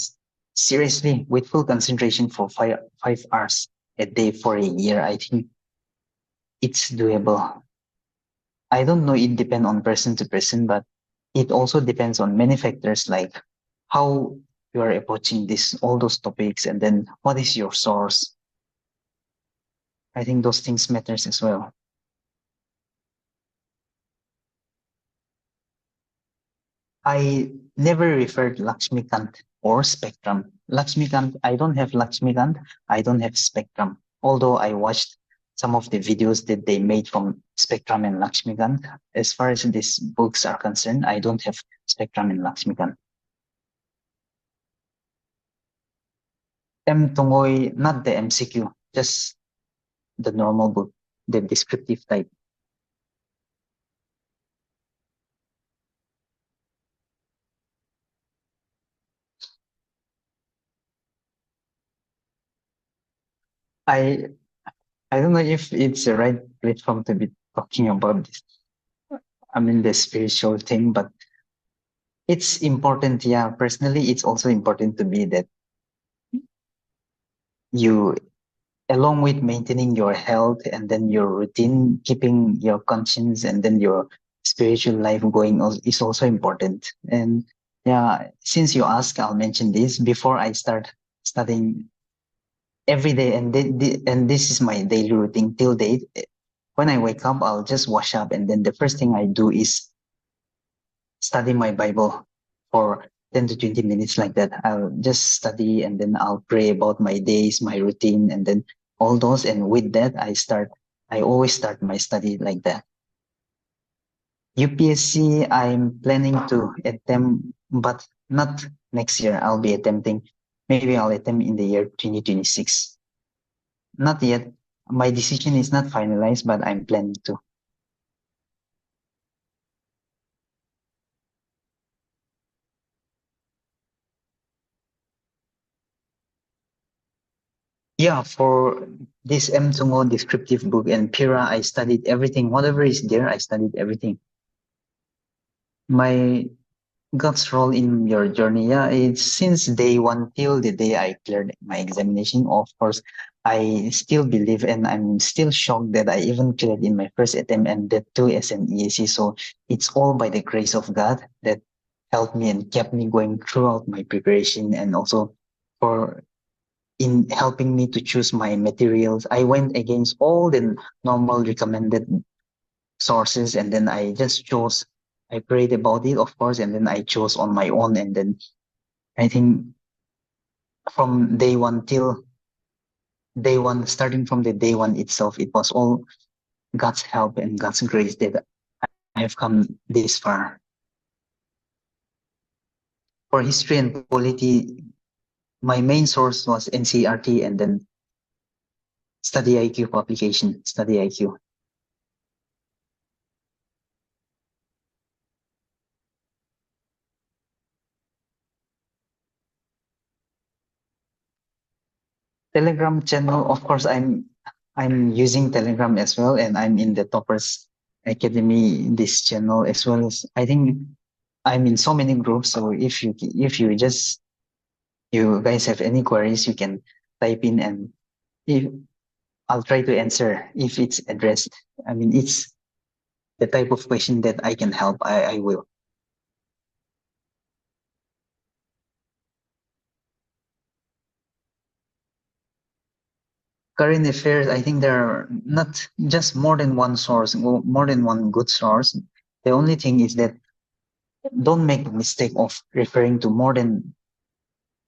seriously with full concentration for 5 hours a day for a year, I think it's doable. I don't know, it depends on person to person, but it also depends on many factors like how you are approaching this, all those topics, and then what is your source. I think those things matters as well. I never referred Lakshmikant or Spectrum. Lakshmikant, I don't have Lakshmikant, I don't have Spectrum. Although I watched some of the videos that they made from Spectrum and Lakshmikant. As far as these books are concerned, I don't have Spectrum and Lakshmikant. M. Tungoy, not the MCQ, just the normal book, the descriptive type. I I don't know if it's the right platform to be talking about this. I mean the spiritual thing, but it's important. Yeah, personally, it's also important to me that you, along with maintaining your health and then your routine, keeping your conscience and then your spiritual life going is also important. And yeah, since you ask, I'll mention this before I start studying every day, and this is my daily routine till date. When I wake up, I'll just wash up, and then the first thing I do is study my Bible for 10 to 20 minutes like that. I'll just study and then I'll pray about my days, my routine, and then all those. And with that, I always start my study like that. UPSC, I'm planning to attempt, but not next year. I'll be attempting, maybe I'll attempt in the year 2026. Not yet. My decision is not finalized, but I'm planning to. Yeah, for this M. Tungo descriptive book and Pira, I studied everything. Whatever is there, I studied everything. My God's role in your journey, yeah, it's since day one till the day I cleared my examination. Of course, I still believe and I'm still shocked that I even cleared in my first attempt and that too as an EAC. So it's all by the grace of God that helped me and kept me going throughout my preparation and also for in helping me to choose my materials. I went against all the normal recommended sources and then I just chose. I prayed about it, of course, and then I chose on my own. And then I think from day one till day one, starting from the day one itself, it was all God's help and God's grace that I have come this far. For history and polity, my main source was NCRT and then Study IQ publication, Study IQ. Telegram channel, of course, I'm using Telegram as well, and I'm in the Toppers Academy this channel as well as I think I'm in so many groups. So if you just you guys have any queries, you can type in and if I'll try to answer if it's addressed. I mean, it's the type of question that I can help. I will. Current affairs, I think there are not just more than one source, more than one good source. The only thing is that don't make the mistake of referring to more than,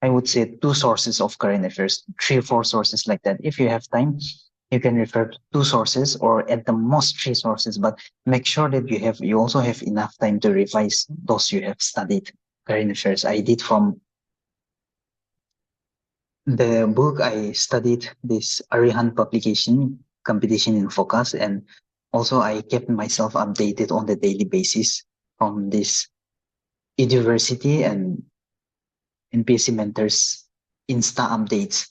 I would say, two sources of current affairs, 3 or 4 sources like that. If you have time, you can refer to 2 sources or at the most 3 sources, but make sure that you also have enough time to revise those you have studied current affairs. I did from the book I studied this Arihan publication, Competition in Focus, and also I kept myself updated on the daily basis from this university and NPSC mentors Insta updates.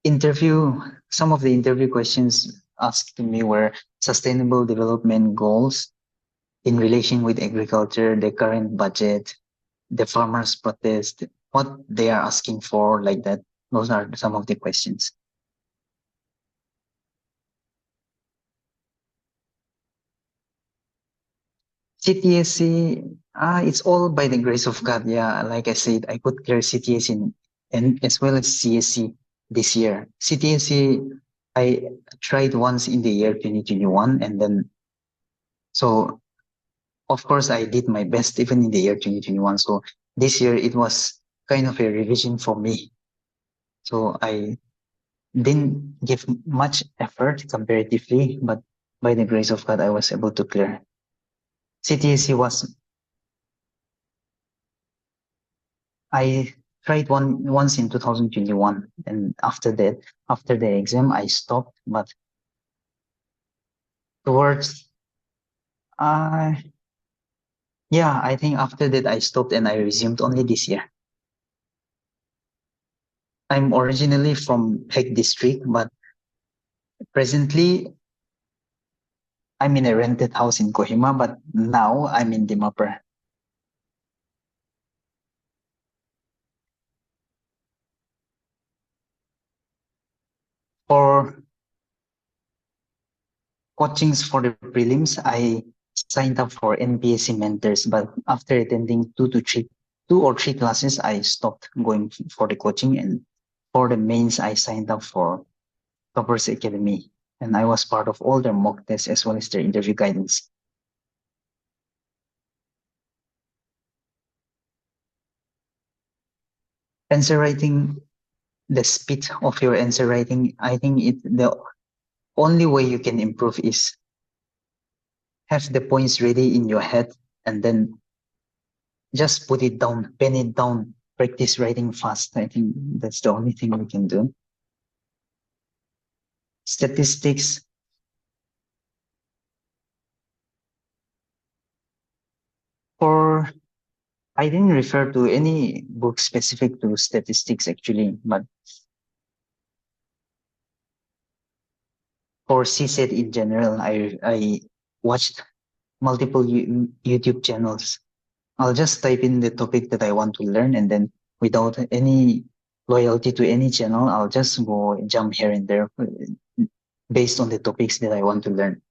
Interview, some of the interview questions asked to me were sustainable development goals in relation with agriculture, the current budget, the farmers protest, what they are asking for, like that. Those are some of the questions. CTSC, it's all by the grace of God. Yeah, like I said, I could clear CTSC and as well as CSE this year. CTSC, I tried once in the year 2021, and then so of course I did my best even in the year 2021. So this year it was kind of a revision for me. So I didn't give much effort comparatively, but by the grace of God, I was able to clear. CTSC was I tried once in 2021, and after that, after the exam, I stopped. But towards, uh, yeah, I think after that I stopped and I resumed only this year. I'm originally from Peg District, but presently I'm in a rented house in Kohima. But now I'm in Dimapur. For coachings for the prelims, I signed up for NPSC mentors, but after attending 2 or 3 classes, I stopped going for the coaching. And for the mains, I signed up for Toppers Academy, and I was part of all their mock tests as well as their interview guidance. Answer writing, the speed of your answer writing, I think the only way you can improve is have the points ready in your head and then just put it down, pen it down, practice writing fast. I think that's the only thing we can do. Statistics, for I didn't refer to any book specific to statistics actually, but for CSET in general, I watched multiple YouTube channels. I'll just type in the topic that I want to learn, and then without any loyalty to any channel, I'll just go jump here and there based on the topics that I want to learn.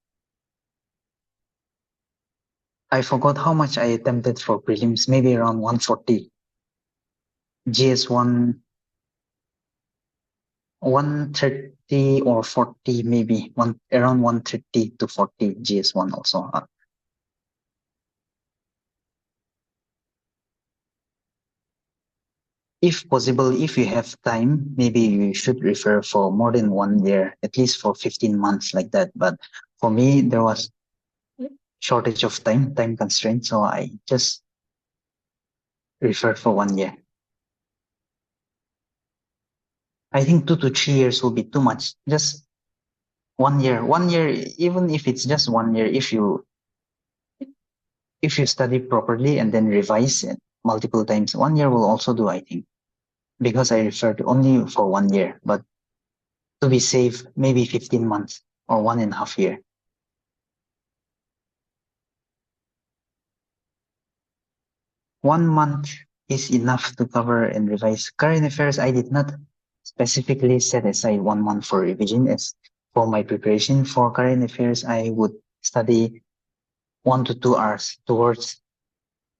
I forgot how much I attempted for prelims, maybe around 140. GS1, 130 or 40, maybe around 130 to 40 GS1 also. If possible, if you have time, maybe you should refer for more than 1 year, at least for 15 months like that. But for me, there was shortage of time constraint, so I just referred for 1 year. I think 2 to 3 years will be too much. Just 1 year, even if it's just 1 year, if you study properly and then revise it multiple times, 1 year will also do, I think, because I referred only for 1 year. But to be safe, maybe 15 months or 1.5 years. 1 month is enough to cover and revise. Current affairs, I did not specifically set aside 1 month for revision. As for my preparation for current affairs, I would study 1 to 2 hours towards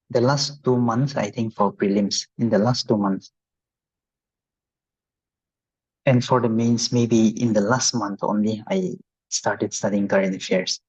the last 2 months, I think, for prelims in the last 2 months. And for the mains, maybe in the last month only, I started studying current affairs.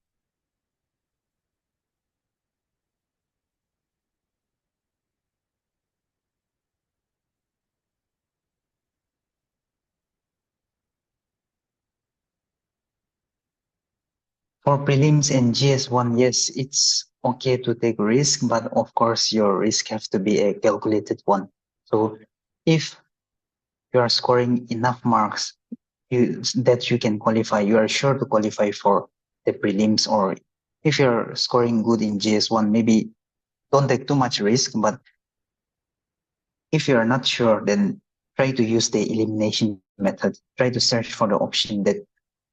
For prelims and GS1, yes, it's okay to take risk, but of course your risk has to be a calculated one. So if you are scoring enough marks that you can qualify, you are sure to qualify for the prelims, or if you're scoring good in GS1, maybe don't take too much risk, but if you are not sure, then try to use the elimination method. Try to search for the option that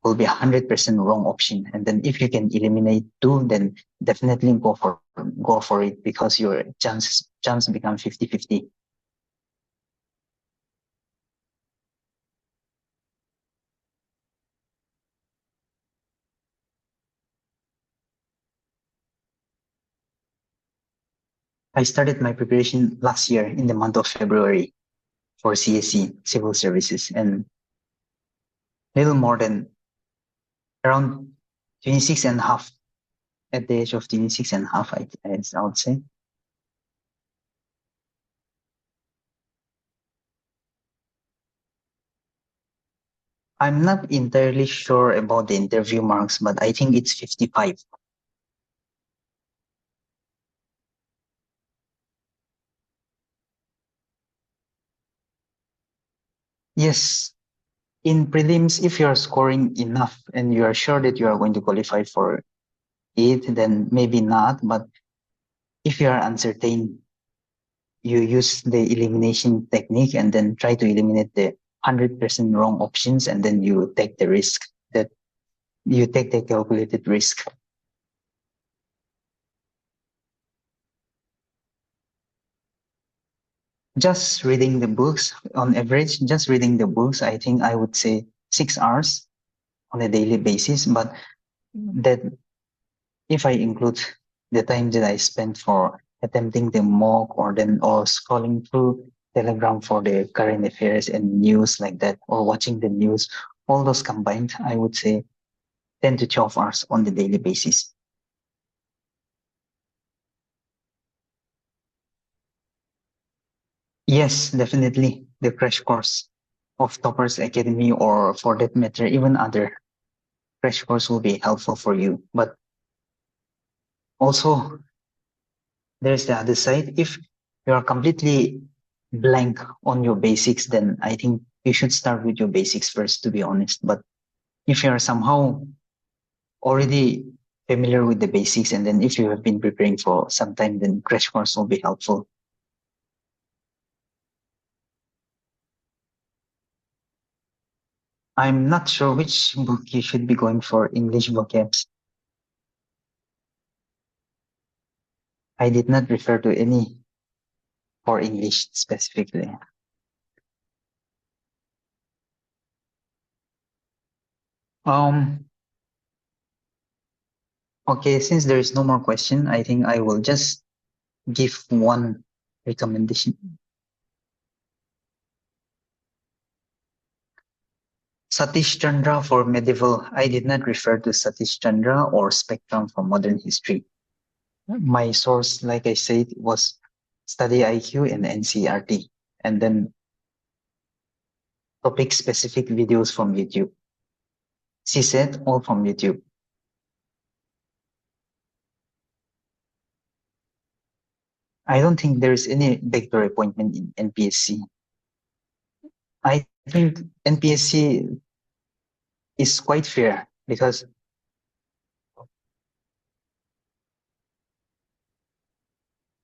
will be 100% wrong option. And then if you can eliminate 2, then definitely go for it, because your chance become 50-50. I started my preparation last year in the month of February for CSE, Civil Services, and little more than around 26 and a half, at the age of 26 and a half, I would say. I'm not entirely sure about the interview marks, but I think it's 55. Yes, in prelims, if you are scoring enough and you are sure that you are going to qualify for it, then maybe not. But if you are uncertain, you use the elimination technique and then try to eliminate the 100% wrong options, and then you take the risk, that you take the calculated risk. Just reading the books, on average, just reading the books, I think I would say 6 hours on a daily basis. But that, if I include the time that I spent for attempting the mock, or scrolling through Telegram for the current affairs and news like that, or watching the news, all those combined, I would say 10 to 12 hours on the daily basis. Yes, definitely. The crash course of Toppers Academy, or for that matter, even other crash course, will be helpful for you. But also, there's the other side. If you are completely blank on your basics, then I think you should start with your basics first, to be honest. But if you are somehow already familiar with the basics, and then if you have been preparing for some time, then crash course will be helpful. I'm not sure which book you should be going for English vocabs. I did not refer to any for English specifically. Okay, since there is no more question, I think I will just give one recommendation. Satish Chandra for medieval. I did not refer to Satish Chandra or Spectrum for modern history. My source, like I said, was Study IQ and NCERT, and then topic-specific videos from YouTube. CSET, all from YouTube. I don't think there is any backdoor appointment in NPSC. I think NPSC is quite fair because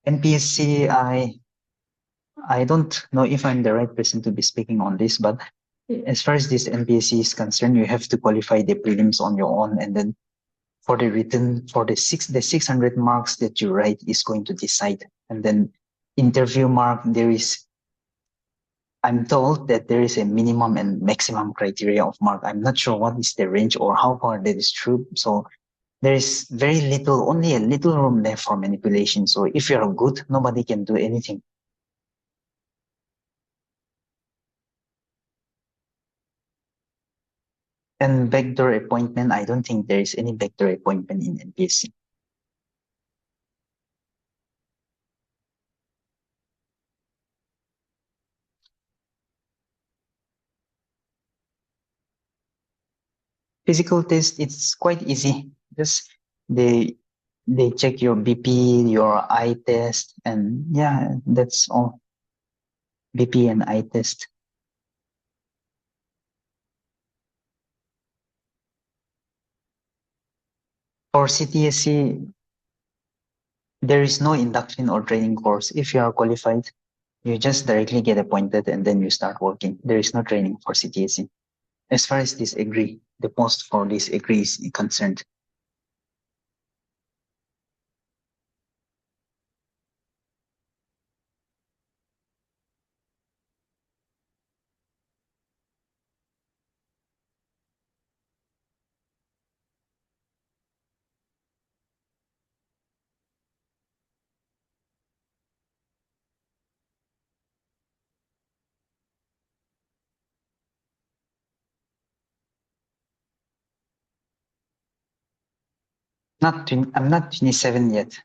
NPSC, I don't know if I'm the right person to be speaking on this, but as far as this NPSC is concerned, you have to qualify the prelims on your own, and then for the written, for the 600 marks that you write is going to decide. And then interview mark, I'm told that there is a minimum and maximum criteria of mark. I'm not sure what is the range or how far that is true. So there is very little, only a little room left for manipulation. So if you're good, nobody can do anything. And backdoor appointment, I don't think there is any backdoor appointment in NPSC. Physical test, it's quite easy. Just they check your BP, your eye test, and yeah, that's all. BP and eye test. For CTSC, there is no induction or training course. If you are qualified, you just directly get appointed and then you start working. There is no training for CTSC. As far as this agree, the post for this agree is concerned. I'm not 27 yet.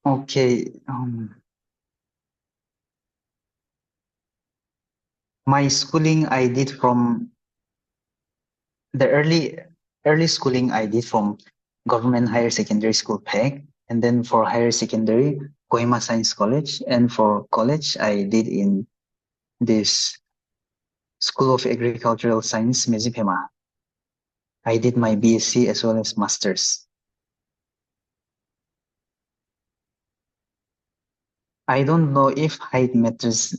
Okay. My schooling I did from the early schooling I did from Government Higher Secondary School PEG, and then for higher secondary, Kohima Science College, and for college I did in this School of Agricultural Science, Mezipema. I did my BSc as well as Masters. I don't know if height matters.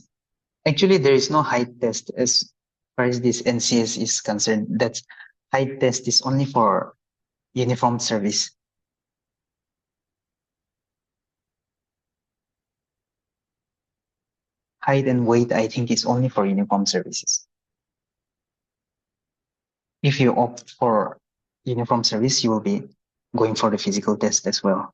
Actually, there is no height test as far as this NCS is concerned. That height test is only for uniformed service. Height and weight, I think, is only for uniformed services. If you opt for uniform service, you will be going for the physical test as well.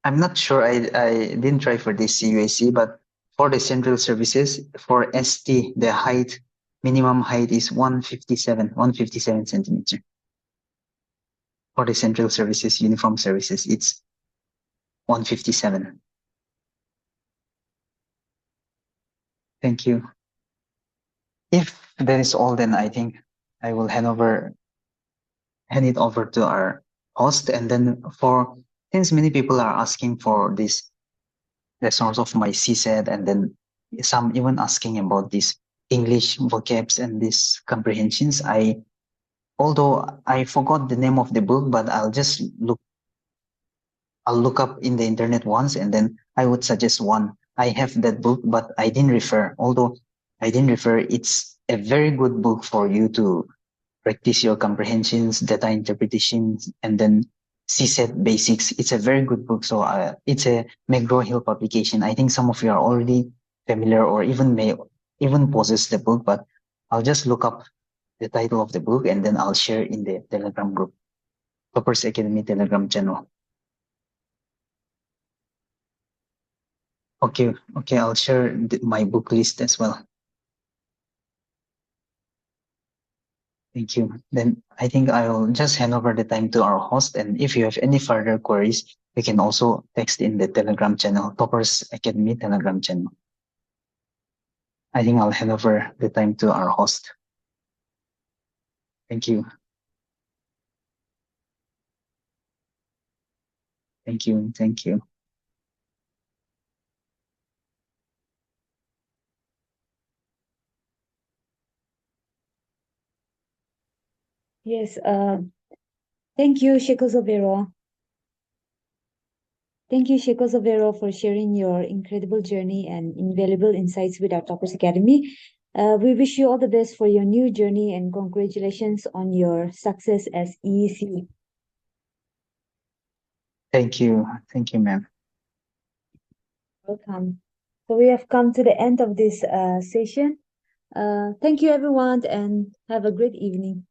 I'm not sure. I didn't try for this CUAC, but for the central services, for ST, the height, minimum height is 157 centimeter. For the central services, uniform services, it's 157. Thank you. If that is all, then I think I will hand it over to our host. And then since many people are asking for the source of my CSET, and then some even asking about this English vocabs and these comprehensions, although I forgot the name of the book, but I'll look up in the internet once, and then I would suggest one. I have that book, but I didn't refer. Although I didn't refer, it's a very good book for you to practice your comprehensions, data interpretations, and then CSET basics. It's a very good book. So it's a McGraw-Hill publication. I think some of you are already familiar or even possess the book, but I'll just look up the title of the book and then I'll share in the Telegram group, Toppers Academy Telegram channel. Okay, I'll share my book list as well. Thank you. Then I think I'll just hand over the time to our host. And if you have any further queries, you can also text in the Telegram channel, Toppers Academy Telegram channel. I think I'll hand over the time to our host. Thank you. Thank you. Thank you. Yes, thank you, Shekhozo Vero. Thank you, Shekhozo Vero, for sharing your incredible journey and invaluable insights with our Toppers Academy. We wish you all the best for your new journey and congratulations on your success as EAC. Thank you. Thank you, ma'am. Welcome. So we have come to the end of this session. Thank you, everyone, and have a great evening.